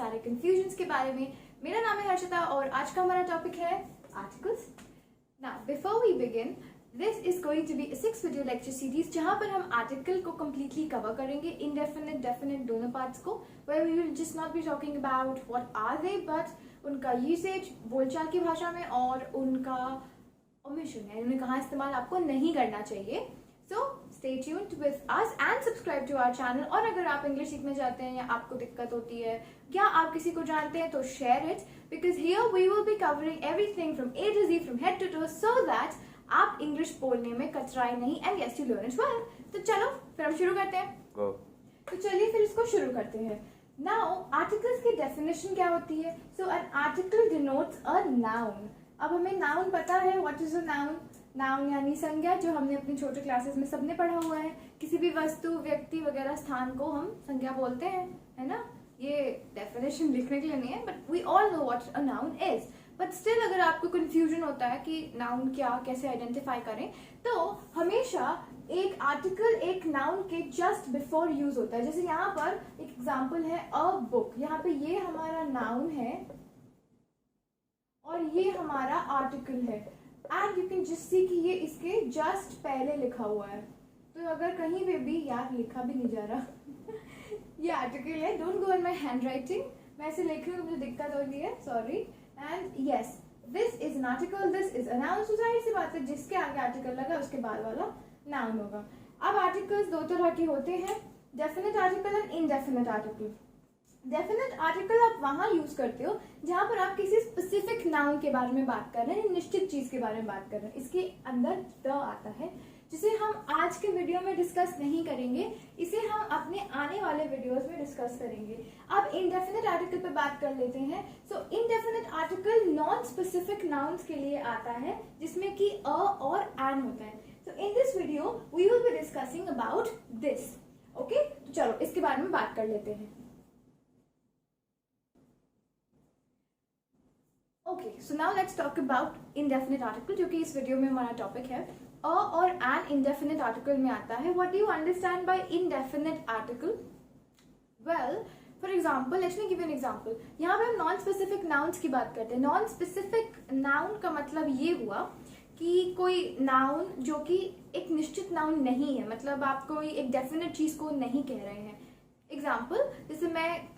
सारे कंफ्यूजन्स के बारे में। मेरा नाम है हर्षिता और आज का हमारा टॉपिक है articles. Now before we begin, this is going to be 6 video lecture series जहां पर हम आर्टिकल को कंप्लीटली कवर करेंगे, इनडेफिनिट डेफिनिट दोनों पार्ट्स को, where we will just not be talking about what are they but उनका usage बोलचाल की भाषा में और उनका ओमिशन है, उन्हें कहाँ इस्तेमाल आपको नहीं करना चाहिए। So stay tuned with us and subscribe to our channel. और अगर आप इंग्लिश सीखना चाहते हैं या आपको दिक्कत होती है या आप किसी को जानते हैं तो share it, because here we will be covering everything from A to Z, from head to toe, so that आप इंग्लिश बोलने में कचराए नहीं and yes you learn it well. तो चलो फिर हम शुरू करते हैं। तो चलिए फिर इसको शुरू करते हैं। नाउ आर्टिकल्स की डेफिनेशन क्या होती है? So an article denotes a noun. अब हमें नाउन पता है, what is a noun? Noun यानी संज्ञा, जो हमने अपनी छोटे क्लासेस में सबने पढ़ा हुआ है। किसी भी वस्तु, व्यक्ति वगैरह स्थान को हम संज्ञा बोलते हैं, है ना? ये डेफिनेशन लिखने के लिए नहीं है, but we all know what a noun is. But still अगर आपको कंफ्यूजन होता है कि नाउन क्या, कैसे आइडेंटिफाई करें, तो हमेशा एक आर्टिकल एक नाउन के जस्ट बिफोर यूज होता है। जैसे यहाँ पर एक एग्जाम्पल है अ बुक, यहाँ पे ये हमारा नाउन है और ये हमारा आर्टिकल है, and you can just see कि ये इसके जस्ट पहले लिखा हुआ है। तो अगर कहीं पे भी, यार लिखा भी नहीं जा रहा ये आर्टिकल है, don't go in my handwriting, मैं ऐसे लिख रही हूँ, मुझे दिक्कत हो रही है, sorry. And yes, this is an article, this is a noun. So जाहिर सी बात है जिसके आगे आर्टिकल लगा उसके बाद वाला नाउन होगा। अब आर्टिकल्स दो तरह के होते हैं, definite article and indefinite article. Definite article आप वहां यूज करते हो जहां पर आप किसी स्पेसिफिक नाउन के बारे में बात कर रहे हैं, निश्चित चीज के बारे में बात कर रहे हैं। इसके अंदर द आता है, जिसे हम आज के वीडियो में डिस्कस नहीं करेंगे, इसे हम अपने आने वाले वीडियोस में डिस्कस करेंगे। अब इनडेफिनेट आर्टिकल पे बात कर लेते हैं। So indefinite article non specific nouns के लिए आता है, जिसमें कि अ और एन होता है। So in this video we will be discussing about this. Okay, तो चलो इसके बारे में बात कर लेते हैं। Okay, so now let's talk about indefinite article, जो कि इस वीडियो में हमारा टॉपिक है। अ और एन इनडेफिनेट आर्टिकल में आता है। What do you understand by indefinite article? Well, for example, let's me give you an example. यहाँ पे हम नॉन स्पेसिफिक नाउन्स की बात करते हैं। नॉन स्पेसिफिक नाउन का मतलब ये हुआ कि कोई नाउन जो कि एक निश्चित नाउन नहीं है, मतलब आप कोई एक डेफिनेट चीज को नहीं कह रहे हैं। एग्जाम्पल, जैसे मैं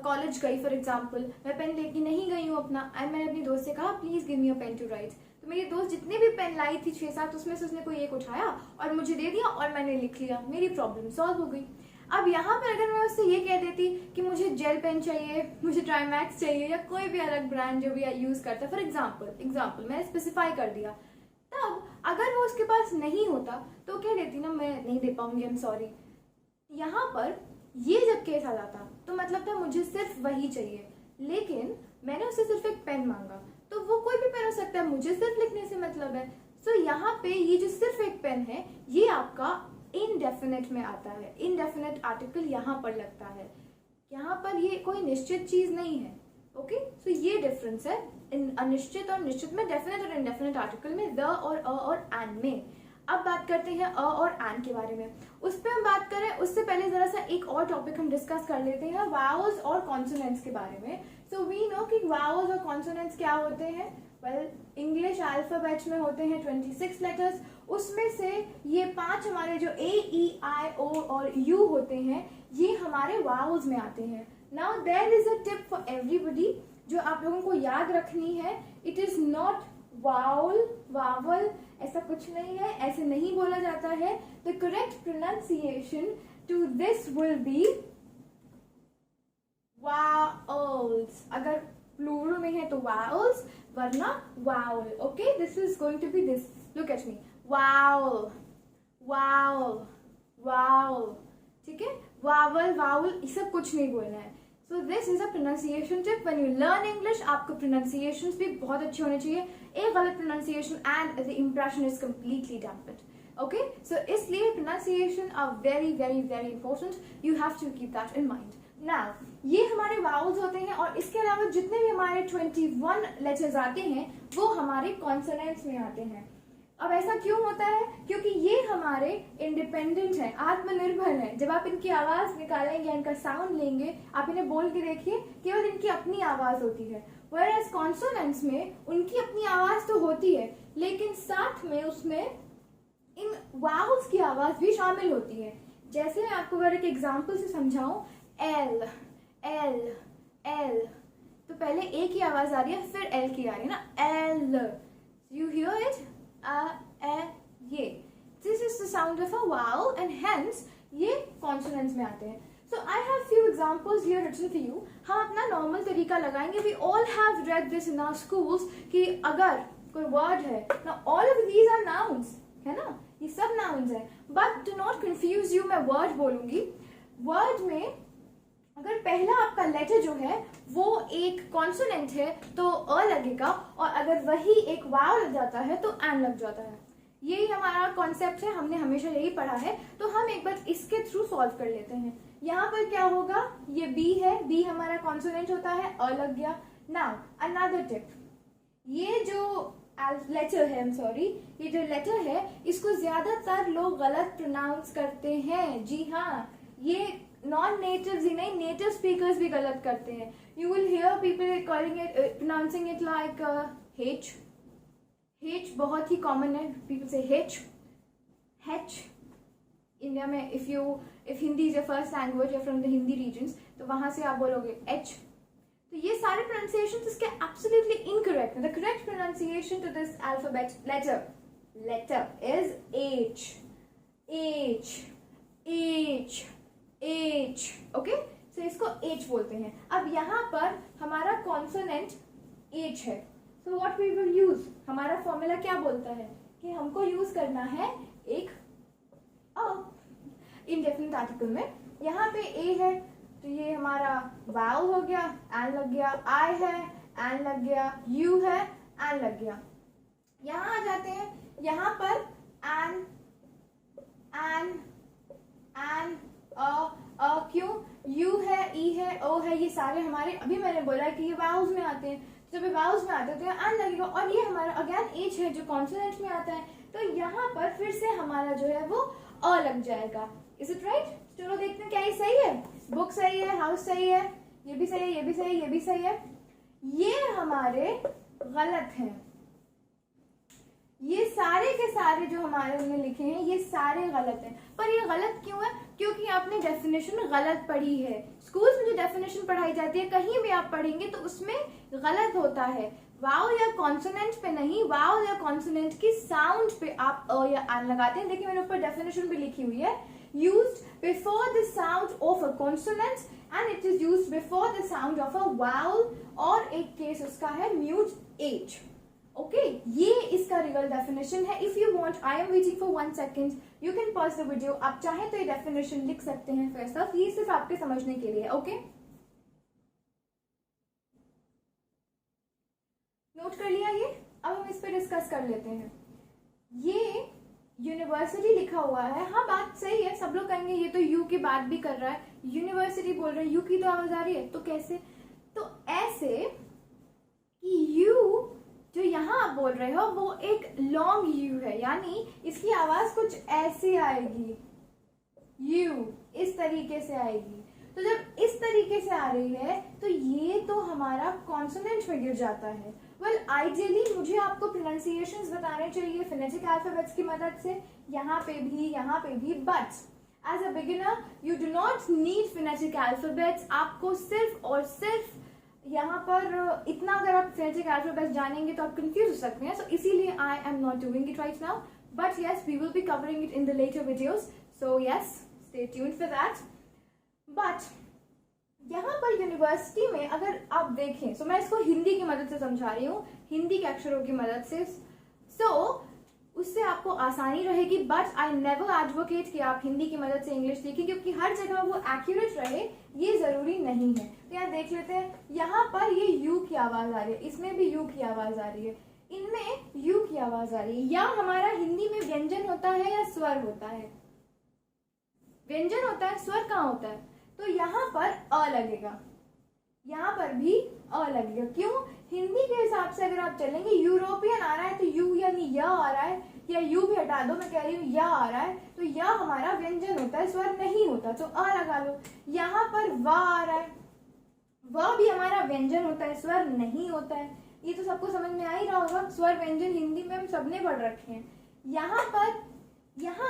कॉलेज गई, फॉर एग्जाम्पल, मैं पेन लेके नहीं गई हूँ अपना, एंड मैंने अपनी दोस्त से कहा please give me a pen to write. तो मेरी दोस्त जितने भी पेन लाई थी 6-7, उसमें से उसने कोई एक उठाया और मुझे दे दिया और मैंने लिख लिया, मेरी प्रॉब्लम सॉल्व हो गई। अब यहाँ पर अगर मैं उससे ये कह देती कि मुझे जेल पेन चाहिए, मुझे ट्राईमैक्स चाहिए, या कोई भी अलग ब्रांड जो भी यूज करता है, फॉर एग्जाम्पल मैंने स्पेसिफाई कर दिया, तब अगर वो उसके पास नहीं होता तो कह देती ना मैं नहीं दे पाऊंगी, आई एम सॉरी। यहाँ पर ये जब केस आ जाता तो मतलब था मुझे सिर्फ वही चाहिए, लेकिन मैंने उससे सिर्फ एक पेन मांगा, तो वो कोई भी पेन हो सकता है, मुझे सिर्फ लिखने से मतलब है। सो यहाँ पे ये जो सिर्फ एक पेन है, ये आपका इनडेफिनेट में आता है। इनडेफिनेट आर्टिकल यहाँ पर लगता है, यहाँ पर ये कोई निश्चित चीज नहीं है। ओके, सो ये डिफरेंस है अनिश्चित और निश्चित में, डेफिनेट और इनडेफिनेट आर्टिकल में, द और अ और एन में। अब बात करते हैं अ और एन के बारे में। उस पर हम बात करें उससे पहले जरा सा एक और टॉपिक हम डिस्कस कर लेते हैं, वावल्स और कॉन्सोनेंट्स के बारे में। सो वी नो कि वावल्स और कॉन्सोनेंट्स क्या होते हैं। वेल, इंग्लिश अल्फाबेट में होते हैं 26 लेटर्स, उसमें से ये 5 हमारे जो ए, ई, आई, ओ और यू होते हैं, ये हमारे वावल्स में आते हैं। Now there is a tip for everybody जो आप लोगों को याद रखनी है। इट इज नॉट वावल, ऐसा कुछ नहीं है, ऐसे नहीं बोला जाता है। The correct pronunciation to this will be vowels. अगर प्लूरल में है तो वावल्स, वरना vowel. Okay, this is going to be this, look at me, vowel vowel vowel, ठीक है? वावल वावल ये सब कुछ नहीं बोलना है। So this is a pronunciation tip. When you learn English, आपको प्रोनाउंसिएशंस भी बहुत अच्छे होने चाहिए। एक गलत pronunciation and the impression is completely damped. Okay, so इसलिए pronunciation are very very very important, you have to keep that in mind. Now ये हमारे वावल्स होते हैं, और इसके अलावा जितने भी हमारे 21 लेटर्स आते हैं वो हमारे कॉन्सोनेंट्स में आते हैं। अब ऐसा क्यों होता है? क्योंकि ये हमारे इंडिपेंडेंट हैं, आत्मनिर्भर हैं। जब आप इनकी आवाज निकालेंगे, इनका साउंड लेंगे, आप इन्हें बोल के देखिए, केवल इनकी अपनी आवाज होती है। Whereas कॉन्सोनेंट्स में उनकी अपनी आवाज तो होती है, लेकिन साथ में उसमें इन वाउल्स की आवाज भी शामिल होती है। जैसे मैं आपको अगर एक एग्जांपल से समझाऊं, एल एल एल, तो पहले ए की आवाज आ रही है, फिर एल की आ रही है ना, एल, यू हियर इट, ये, this is the sound of a vowel and hence ये कॉन्सोनेंट्स में आते हैं। So I have few examples here written for you. हम अपना नॉर्मल तरीका लगाएंगे। We all have read this in our schools कि अगर कोई वर्ड है, now all of these are nouns, है ना, ये सब nouns है। But do not confuse you, मैं word बोलूंगी। वर्ड में अगर पहला आपका लेटर जो है वो एक कॉन्सोनेंट है तो अ लगेगा, और अगर वही एक वाव लग जाता है तो एन लग जाता है। यही हमारा कॉन्सेप्ट है, हमने हमेशा यही पढ़ा है। तो हम एक बार इसके थ्रू सॉल्व कर लेते हैं। यहाँ पर क्या होगा, ये बी है, बी हमारा कॉन्सोनेंट होता है, अ लग गया। नाउ अनदर टिप, ये जो लेटर है, ये जो लेटर है इसको ज्यादातर लोग गलत प्रोनाउंस करते हैं। जी हाँ, ये नॉन नेटिव्स ही नहीं, नेटिव स्पीकर्स भी गलत करते हैं। You will hear people calling it, pronouncing it like haitch. Haitch बहुत ही कॉमन है, पीपल से हेच, हेच। इंडिया में if Hindi is your first language या फ्रॉम द हिंदी रीजन्स, तो वहां से आप बोलोगे एच। तो ये सारे प्रोनाउंसिएशन इसके absolutely incorrect. The correct pronunciation to this alphabet letter is H, H, H, H. Okay, so इसको एच बोलते हैं। अब यहाँ पर हमारा कॉन्सोनेंट एच है, so what we will use, हमारा फॉर्मूला क्या बोलता है कि हमको यूज करना है एक इंडेफिनिट आर्टिकल में। यहाँ पे ए है तो ये हमारा वाउल हो गया, एन लग गया, आई है, एन लग गया, यू है, एन लग गया। यहाँ आ जाते हैं, यहाँ पर एन, एन, एन, क्यों, यू है, ई है, ओ है, ये सारे हमारे, अभी मैंने बोला कि ये वाउल्स में आते हैं। जब ये वाउल्स में आते हैं तो एन लगेगा, और ये हमारा अगेन एच है जो कॉन्सोनेंट में आता है, तो यहाँ पर फिर से हमारा जो है वो अ लग जाएगा। Is it right? चलो देखते हैं क्या ये सही है। बुक सही है, हाउस सही है, ये भी सही है, ये भी सही है, ये भी सही है। ये हमारे गलत हैं, ये सारे के सारे जो हमारे उन्हें लिखे हैं ये सारे गलत हैं। पर ये गलत क्यों है? क्योंकि आपने डेफिनेशन गलत पढ़ी है। स्कूल्स में जो डेफिनेशन पढ़ाई जाती है, कहीं भी आप पढ़ेंगे तो उसमें गलत होता है। वाव या कॉन्सोनेंट पे नहीं, वाव या कॉन्सोनेंट की साउंड पे आप अ या एन लगाते हैं। देखिए मैंने ऊपर डेफिनेशन भी लिखी हुई है, used before the sound of a consonant and it is used before the sound of a vowel, और एक केस उसका है mute h। ओके, ये इसका रियल डेफिनेशन है। If you want, I am waiting for 1 second, you can pause the video. आप चाहें तो ये डेफिनेशन लिख सकते हैं फिर सब, ये सिर्फ आपके समझने के लिए। ओके, नोट कर लिया ये? अब हम इस पर डिस्कस कर लेते हैं। ये यूनिवर्सिटी लिखा हुआ है, हाँ बात सही है, सब लोग कहेंगे ये तो यू की बात भी कर रहा है, यूनिवर्सिटी बोल रहे हैं, यू की तो आवाज आ रही है, तो कैसे? तो ऐसे कि यू जो यहाँ आप बोल रहे हो वो एक लॉन्ग यू है, यानी इसकी आवाज कुछ ऐसी आएगी, यू इस तरीके से आएगी। तो जब इस तरीके से आ रही है तो ये तो हमारा कॉन्सोनेंट में गिर जाता है। वेल आइडियली मुझे आपको प्रोनाउंसिएशंस बताने चाहिए फोनेटिक अल्फाबेट्स की मदद से, यहाँ पे भी, but as a beginner you do not need phonetic alphabets. आपको सिर्फ और सिर्फ यहाँ पर इतना, अगर आप फोनेटिक अल्फाबेट्स जानेंगे तो आप कंफ्यूज हो सकते हैं, सो इसीलिए I am not doing it right now, but yes we will be covering it in the later videos, so yes stay tuned for that. But यहाँ पर यूनिवर्सिटी में अगर आप देखें, सो मैं इसको हिंदी की मदद से समझा रही हूँ, हिंदी के अक्षरों की मदद से, सो उससे आपको आसानी रहेगी। बट आई नेवर एडवोकेट कि आप हिंदी की मदद से इंग्लिश सीखें, क्योंकि हर जगह वो एक्यूरेट रहे ये जरूरी नहीं है। तो यहाँ देख लेते हैं, यहाँ पर ये यू की आवाज आ रही है, इसमें भी यू की आवाज आ रही है, इनमें यू की आवाज आ रही है। या हमारा हिंदी में व्यंजन होता है या स्वर होता है? व्यंजन होता है, स्वर कहाँ होता है? तो यहाँ पर अ लगेगा, यहाँ पर भी अ लगेगा। क्यों? हिंदी के हिसाब से अगर आप चलेंगे, यूरोपियन आ रहा है तो यू यानी य आ रहा है, या यू भी हटा दो, मैं कह रही हूँ या आ रहा है, तो या हमारा व्यंजन होता है, स्वर नहीं होता, तो अ लगा लो। यहाँ पर वा आ रहा है, वह भी हमारा व्यंजन होता है, स्वर नहीं होता है। ये तो सबको समझ में आ ही रहा होगा, स्वर व्यंजन हिंदी में हम सबने पढ़ रखे हैं। यहाँ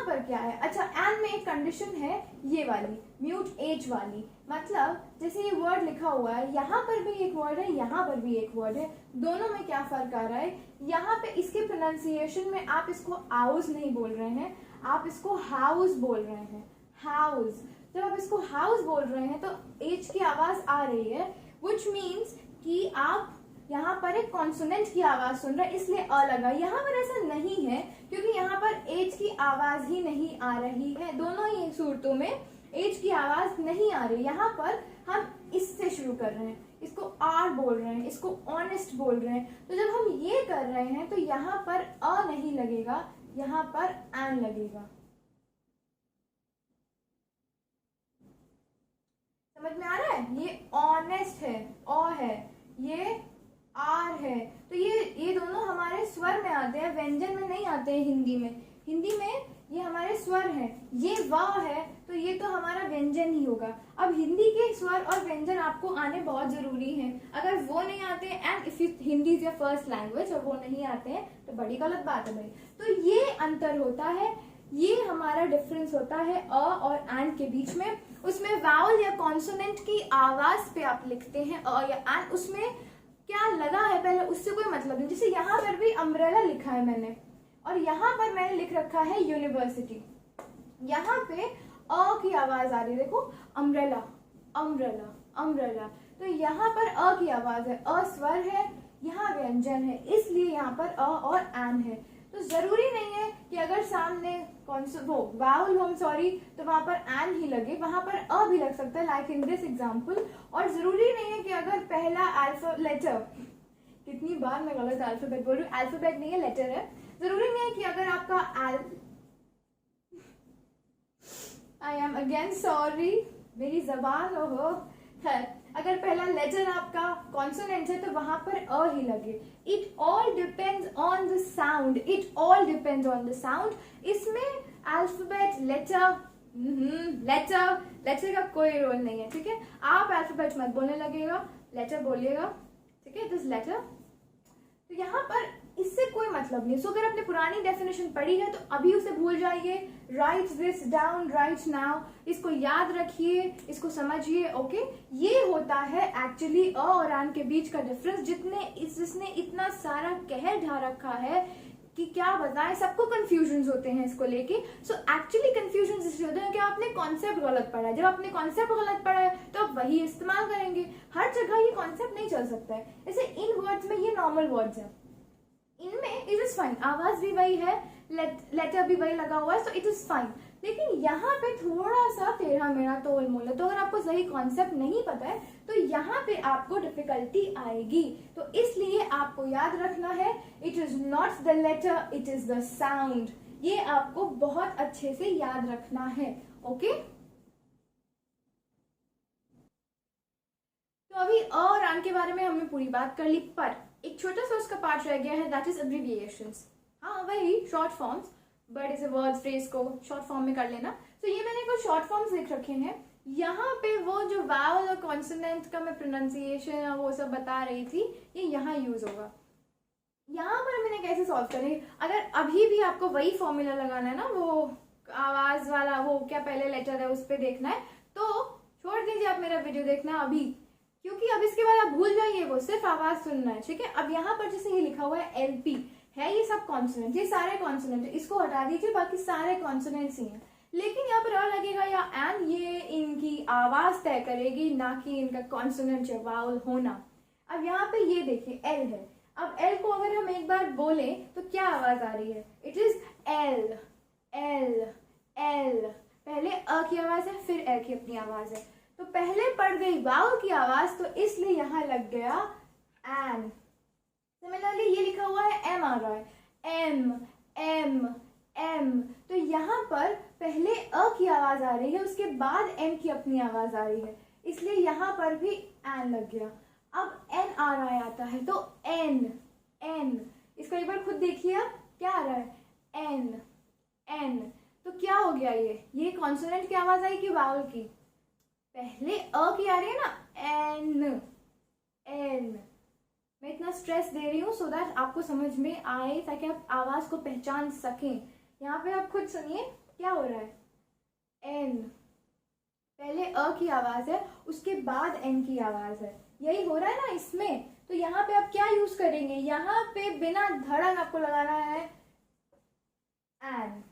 पर क्या है? अच्छा, एंड में एक कंडीशन है, ये वाली म्यूट एच वाली, मतलब जैसे ये वर्ड लिखा हुआ है, यहाँ पर भी एक वर्ड है, यहाँ पर भी एक वर्ड है, दोनों में क्या फर्क आ रहा है? यहाँ पे इसके प्रोनाउंसिएशन में आप इसको आउस नहीं बोल रहे हैं, आप इसको हाउस बोल रहे हैं, हाउस। जब आप इसको हाउस बोल रहे हैं तो एच की आवाज आ रही है, विच मीन्स कि आप यहाँ पर एक कॉन्सोनेंट की आवाज सुन रहे हैं, इसलिए अ लगा। यहाँ पर ऐसा नहीं है, क्योंकि यहाँ पर एच की आवाज ही नहीं आ रही है, दोनों ही सूरतों में एच की आवाज नहीं आ रही। यहाँ पर हम इससे शुरू कर रहे हैं, इसको आर बोल रहे हैं, इसको ऑनेस्ट बोल रहे हैं, तो जब हम ये कर रहे हैं तो यहाँ पर अ नहीं लगेगा, यहाँ पर एन लगेगा। समझ में आ रहा है? ये ऑनेस्ट है, अ है, ये आर है, तो ये दोनों हमारे स्वर में आते हैं, व्यंजन में नहीं आते हैं। हिंदी में ये हमारे स्वर हैं। ये वाह है तो ये तो हमारा व्यंजन ही होगा। अब हिंदी के स्वर और व्यंजन आपको आने बहुत जरूरी हैं। अगर वो नहीं आते हैं, and if Hindi is your first language और वो नहीं आते हैं तो बड़ी गलत बात है भाई। तो ये अंतर होता है, ये हमारा डिफरेंस होता है अ और एन के बीच में। उसमें वावल या कॉन्सोनेंट की आवाज पे आप लिखते हैं अ या एन, उसमें क्या लगा है पहले उससे कोई मतलब नहीं। जैसे यहाँ पर भी अम्ब्रेला लिखा है मैंने, और यहाँ पर मैंने लिख रखा है यूनिवर्सिटी, यहाँ पे अ की आवाज आ रही है, देखो अम्ब्रेला अम्ब्रेला अम्ब्रेला, तो यहाँ पर अ की आवाज है, अ स्वर है, यहाँ व्यंजन है, इसलिए यहाँ पर अ और एन है। तो जरूरी नहीं है कि अगर सामने वो वाउल हो, सॉरी, तो वहां पर एन ही लगे, वहां पर अ भी लग सकता है, लाइक इन दिस एग्जाम्पल। और जरूरी नहीं है कि अगर पहला लेटर, कितनी बार मैं गलत अल्फाबेट बोल रही हूँ, अल्फाबेट नहीं है लेटर है, जरूरी नहीं है कि अगर आपका आई एम अगेन सॉरी, मेरी जबान हो है, अगर पहला लेटर आपका कॉन्सोनेंट है तो वहां पर अ ही लगे। It all depends on the sound, it all depends on the sound. इसमें अल्फाबेट लेटर का कोई रोल नहीं है, ठीक है। आप अल्फाबेट मत बोलने लगेगा, लेटर बोलिएगा, ठीक है, दिस लेटर। तो यहाँ पर इससे कोई मतलब नहीं। सो अगर आपने पुरानी डेफिनेशन पढ़ी है तो अभी उसे भूल जाइए, right this down right now, इसको याद रखिए, इसको समझिए, ओके। ये होता है एक्चुअली अ और एन के बीच का डिफरेंस, जिसने इतना सारा कहर ढा रखा है कि क्या बताएं, सबको कंफ्यूजन होते हैं इसको लेके। सो एक्चुअली कंफ्यूजन इसलिए होते हैं कि आपने कॉन्सेप्ट गलत पढ़ा है। जब आपने कॉन्सेप्ट गलत पढ़ा है तो आप वही इस्तेमाल करेंगे, हर जगह ये कॉन्सेप्ट नहीं चल सकता है। जैसे इन वर्ड्स में ये नॉर्मल वर्ड्स है, इनमें इट इज फाइन, आवाज भी वही है, लेटर भी वही लगा हुआ है, सो इट इज फाइन। लेकिन यहाँ पे थोड़ा सा टेढ़ा मेढ़ा तोल मोल है, तो अगर आपको सही कॉन्सेप्ट नहीं पता है तो यहाँ पे आपको डिफिकल्टी आएगी। तो इसलिए आपको याद रखना है, it is not the letter, it is the sound. ये आपको बहुत अच्छे से याद रखना है, ओके। तो अभी अ और एन के बारे में हमने पूरी बात कर ली, पर एक छोटा सा उसका पार्ट रह गया है, दैट इज अब्रिविएशंस। हाँ वही शॉर्ट फॉर्म्स, बड़े से वर्ड फ्रेज को शॉर्ट फॉर्म में कर लेना। तो ये मैंने कुछ शॉर्ट फॉर्म्स लिख रखे हैं। यहाँ पे वो जो वावल और कॉन्सोनेंट का मैं प्रोनाउंसिएशन और वो सब बता रही थी, ये यहाँ यूज होगा। यहाँ पर मैंने कैसे सॉल्व करेंगे, अगर अभी भी आपको वही फॉर्मूला लगाना है ना, वो आवाज वाला, वो क्या पहले लेटर है उस पर देखना है, तो छोड़ दीजिए आप मेरा वीडियो देखना अभी, क्योंकि अब इसके बाद आप भूल जाइए, वो सिर्फ आवाज सुनना है, ठीक है। अब यहाँ पर जैसे ये लिखा हुआ है एलपी है, ये सब कॉन्सोनेंट, ये सारे कॉन्सोनेंट है, इसको हटा दीजिए, बाकी सारे कॉन्सोनेंट्स ही हैं। लेकिन यहाँ पर अ लगेगा या एन, ये इनकी आवाज तय करेगी, ना कि इनका कॉन्सोनेंट या वावल होना। अब यहाँ पे ये देखिए एल है, अब एल को अगर हम एक बार बोले तो क्या आवाज आ रही है, it is L L L. पहले अ की आवाज है, फिर एल की अपनी आवाज है, तो पहले पड़ गई वावल की आवाज, तो इसलिए यहाँ लग गया एन। सिमिलरली ये लिखा हुआ है एम आ रहा है, एम एम एम, तो यहाँ पर पहले अ की आवाज आ रही है, उसके बाद एम की अपनी आवाज आ रही है, इसलिए यहाँ पर भी एन लग गया। अब एन आ रहा है आता है तो एन, एन, इसको एक बार खुद देखिए आप, क्या आ रहा है, एन, एन। तो क्या हो गया, ये कॉन्सोनेंट की आवाज आई कि वावल की? पहले अ की आ रही है ना, एन, एन। मैं इतना स्ट्रेस दे रही हूँ सो दैट आपको समझ में आए, ताकि आप आवाज को पहचान सकें। यहाँ पे आप खुद सुनिए क्या हो रहा है, एन, पहले अ की आवाज है, उसके बाद एन की आवाज है, यही हो रहा है ना इसमें। तो यहाँ पे आप क्या यूज करेंगे, यहाँ पे बिना धड़क आपको लगाना है एन।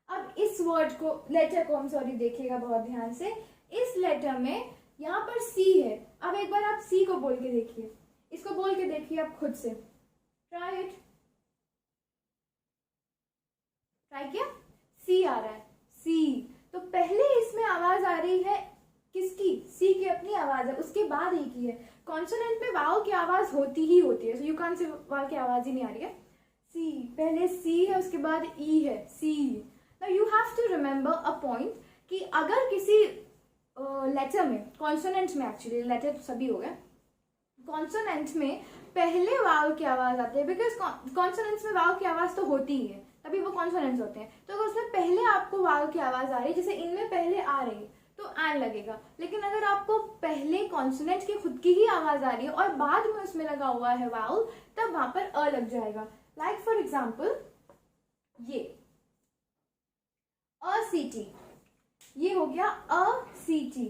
अब इस वर्ड को, लेटर को, हम सॉरी देखिएगा बहुत ध्यान से, इस लेटर में यहाँ पर सी है। अब एक बार आप सी को बोल के देखिए, इसको बोल के देखिए आप खुद से, ट्राई इट, ट्राई किया, सी आ रहा है, सी। तो पहले इसमें आवाज आ रही है किसकी, सी की अपनी आवाज है, उसके बाद ई की है। कॉन्सोनेंट में वाव की आवाज होती ही होती है, सो यू कांट से वाव की आवाज ही नहीं आ रही है। सी, पहले सी है, उसके बाद ई है, C. Now you have to remember a point कि अगर किसी लेटर में, कॉन्सोनेंट में, एक्चुअली लेटर तो सभी हो गए, कॉन्सोनेंट में पहले वाव की आवाज आती है, बिकॉज कॉन्सोनेंट्स में वाव की आवाज तो होती ही है, तभी वो कॉन्सोनेंट्स होते हैं। तो अगर उसमें पहले आपको वाव की आवाज आ रही है, जैसे इनमें पहले आ रही है, तो एन लगेगा। लेकिन अगर आपको पहले कॉन्सोनेंट की खुद की ही आवाज आ रही है और बाद में उसमें लगा हुआ है वाउल, तब वहां पर अ लग जाएगा। लाइक फॉर एग्जाम्पल ये अ सी टी, ये हो गया अ सी टी।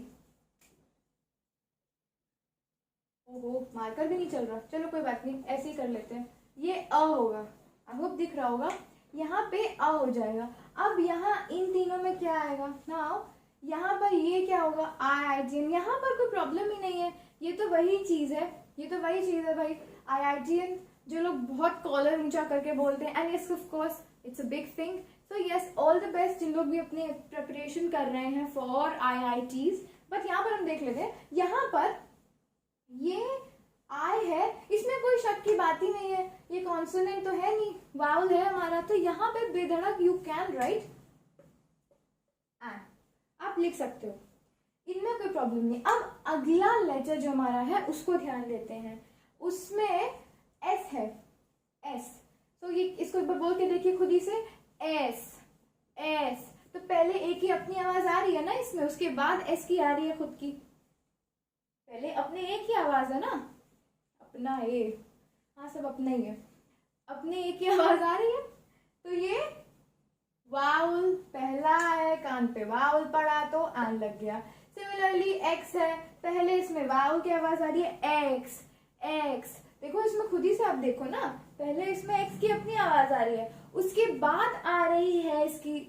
ओहो, मार्कर भी नहीं चल रहा, चलो कोई बात नहीं, ऐसे ही कर लेते हैं। ये अ होगा, आई होप दिख रहा होगा, यहाँ पे अ हो जाएगा। अब यहाँ इन तीनों में क्या आएगा, नाउ यहाँ पर ये क्या होगा, आई आई टी एन। यहाँ पर कोई प्रॉब्लम ही नहीं है, ये तो वही चीज है, ये तो वही चीज है भाई, आई आई टी एन, जो लोग बहुत कॉलर ऊंचा करके बोलते हैं। And yes of course it's a big thing, so yes all the best जिन लोग भी अपने प्रिपरेशन कर रहे हैं for IITs. But यहाँ पर हम देख लेते हैं, यहाँ पर ये आई है, इसमें कोई शक की बात ही नहीं है, ये कॉन्सोनेंट तो है नहीं, वाउल है हमारा, तो यहाँ पे बेधड़क यू कैन राइट एन, आप लिख सकते हो, इनमें कोई प्रॉब्लम नहीं। अब अगला लेटर जो हमारा है उसको ध्यान देते हैं, उसमें एस है, एस। तो ये इसको एक बार बोल के देखिए खुद ही से, एस, एस। तो पहले ए की अपनी आवाज आ रही है ना इसमें, उसके बाद एस की आ रही है खुद की। पहले अपने ए की आवाज है ना, अपना ए, हाँ सब अपना ही है, अपने ए की आवाज आ रही है, तो ये वाउल पहला है, कान पे वाउल पड़ा तो एन लग गया। सिमिलरली एक्स है, पहले इसमें वाउल की आवाज आ रही है, एक्स, एक्स। देखो इसमें खुद ही से आप देखो ना, पहले इसमें एक्स की अपनी आवाज आ रही है, उसके बाद आ रही है इसकी,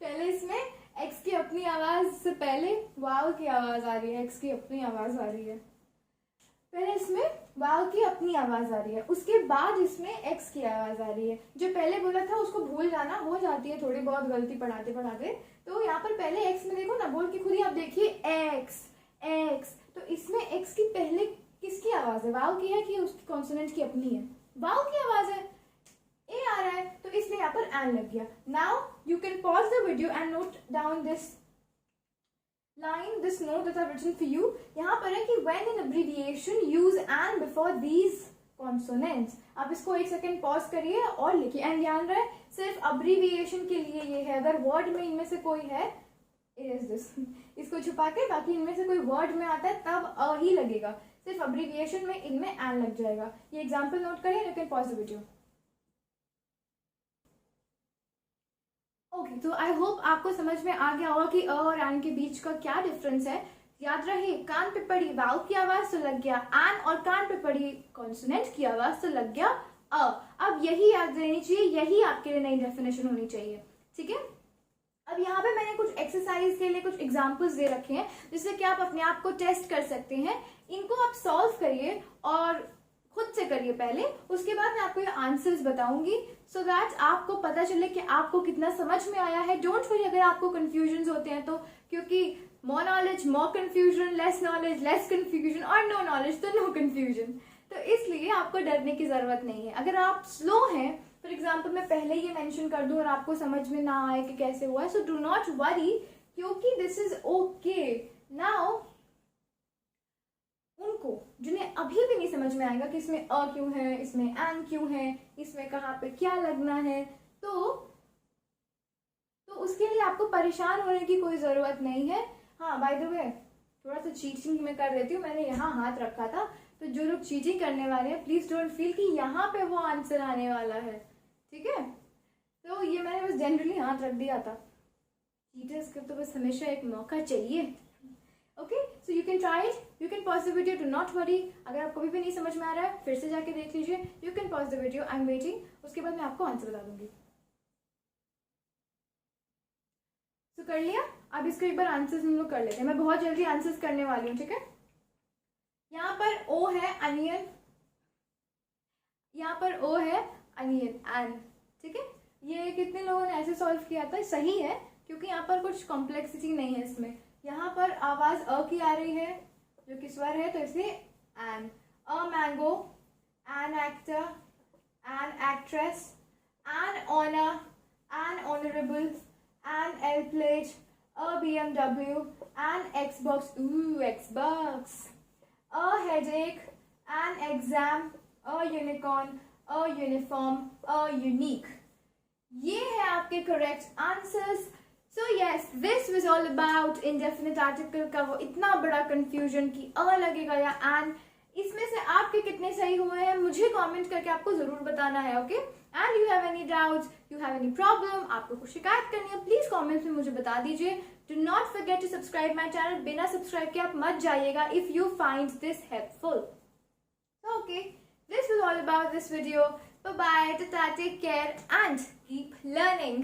पहले इसमें एक्स की अपनी आवाज से पहले वाव की आवाज आ रही है, एक्स की अपनी आवाज आ रही है, पहले इसमें वाव की अपनी आवाज आ रही है, उसके बाद इसमें एक्स की आवाज आ रही है। जो पहले बोला था उसको भूल जाना, हो जाती है थोड़ी बहुत गलती पढ़ाते पढ़ाते। तो यहाँ पर पहले एक्स में देखो ना, बोल के खुद ही आप देखिए, एक्स, एक्स। तो इसमें एक्स की पहले किसकी आवाज है, वाव की है कि उसकी कॉन्सोनेंट की अपनी है, वाव की आवाज है, ए आ रहा है, तो इसलिए यहाँ पर एन लग गया। Now you can pause the video and note down this line, this note that I've written for you. यहाँ पर है कि when in abbreviation use and before these consonants. आप इसको एक सेकेंड पॉज करिए और लिखिए, एंड ध्यान रहे सिर्फ अब्रीविएशन के लिए ये है, अगर वर्ड में इनमें से कोई है, इज दिस, इसको छुपा के बाकी इनमें से कोई वर्ड में आता है तब अ ही लगेगा, सिर्फ अब्रीविएशन में इनमें एन लग जाएगा। ये एग्जाम्पल नोट करिए, you can pause the video. Okay, तो आई होप आपको समझ में आ गया होगा कि अ और एन के बीच का क्या डिफरेंस है। याद रहे, कान पे पड़ी वाउल की आवाज तो लग गया एन, और कान पे पड़ी कॉन्सोनेंट की आवाज तो लग गया अ। अब यही याद रहनी चाहिए, यही आपके लिए नई डेफिनेशन होनी चाहिए, ठीक है। अब यहाँ पे मैंने कुछ एक्सरसाइज के लिए कुछ एग्जाम्पल्स दे रखे हैं, जिससे कि आप अपने आप को टेस्ट कर सकते हैं। इनको आप सॉल्व करिए और खुद से करिए पहले, उसके बाद मैं आपको ये आंसर्स बताऊंगी, सो दैट आपको पता चले कि आपको कितना समझ में आया है। डोंट वरी अगर आपको कंफ्यूजन होते हैं तो, क्योंकि more knowledge more confusion, less knowledge less confusion, और नो नॉलेज तो नो कंफ्यूजन। तो इसलिए आपको डरने की जरूरत नहीं है। अगर आप स्लो हैं, फॉर एग्जाम्पल मैं पहले ये मेंशन कर दूं और आपको समझ में ना आए कि कैसे हुआ है, सो डू नॉट वरी क्योंकि दिस इज ओके। नाउ उनको जिन्हें अभी भी नहीं समझ में आएगा कि इसमें अ क्यों है, इसमें एन क्यों है, इसमें कहाँ पे क्या लगना है, तो उसके लिए आपको परेशान होने की कोई जरूरत नहीं है। हाँ, बाय द वे थोड़ा सा चीटिंग मैं कर देती हूँ, मैंने यहाँ हाथ रखा था, तो जो लोग चीटिंग करने वाले हैं प्लीज डोंट फील कि यहाँ पे वो आंसर आने वाला है, ठीक है। तो ये मैंने बस जनरली हाथ रख दिया था। चीटर्स को तो बस हमेशा एक मौका चाहिए। Okay, so you can try it, you can pause the video, do not worry. अगर आपको भी नहीं समझ में आ रहा है फिर से जाके देख लीजिए, you can pause the video, I am waiting, उसके बाद मैं आपको आंसर बता दूंगी। तो कर लिया, अब इसको एक बार आंसर्स हम लोग कर लेते हैं। मैं बहुत जल्दी आंसर्स करने वाली हूँ, ठीक है। यहाँ पर ओ है अनियन, यहाँ पर ओ है अनियन एन, ठीक है। ये कितने लोगों ने ऐसे सॉल्व किया था? सही है, क्योंकि यहाँ पर कुछ कॉम्प्लेक्सिटी नहीं है इसमें। यहाँ पर आवाज अ की आ रही है जो कि स्वर है, तो इसलिए an. A mango, an actor, an actress, an honour, an honourable, an airplane, a BMW, an Xbox, Xbox, a headache, an exam, a unicorn, a uniform, a unique. ये है आपके correct answers. So yes, this was all about indefinite article का वो इतना बड़ा confusion कि अ लगेगा या एन। इसमें से आपके कितने सही हुए हैं मुझे कमेंट करके आपको जरूर बताना है, okay. And you have any doubts, you have any problem, आपको कुछ शिकायत करनी है, प्लीज कमेंट्स में मुझे बता दीजिए। Do not forget to subscribe my channel, बिना सब्सक्राइब के आप मत जाइएगा if you find this helpful. Okay, this was all about this video. Bye bye, tata, take care and keep learning.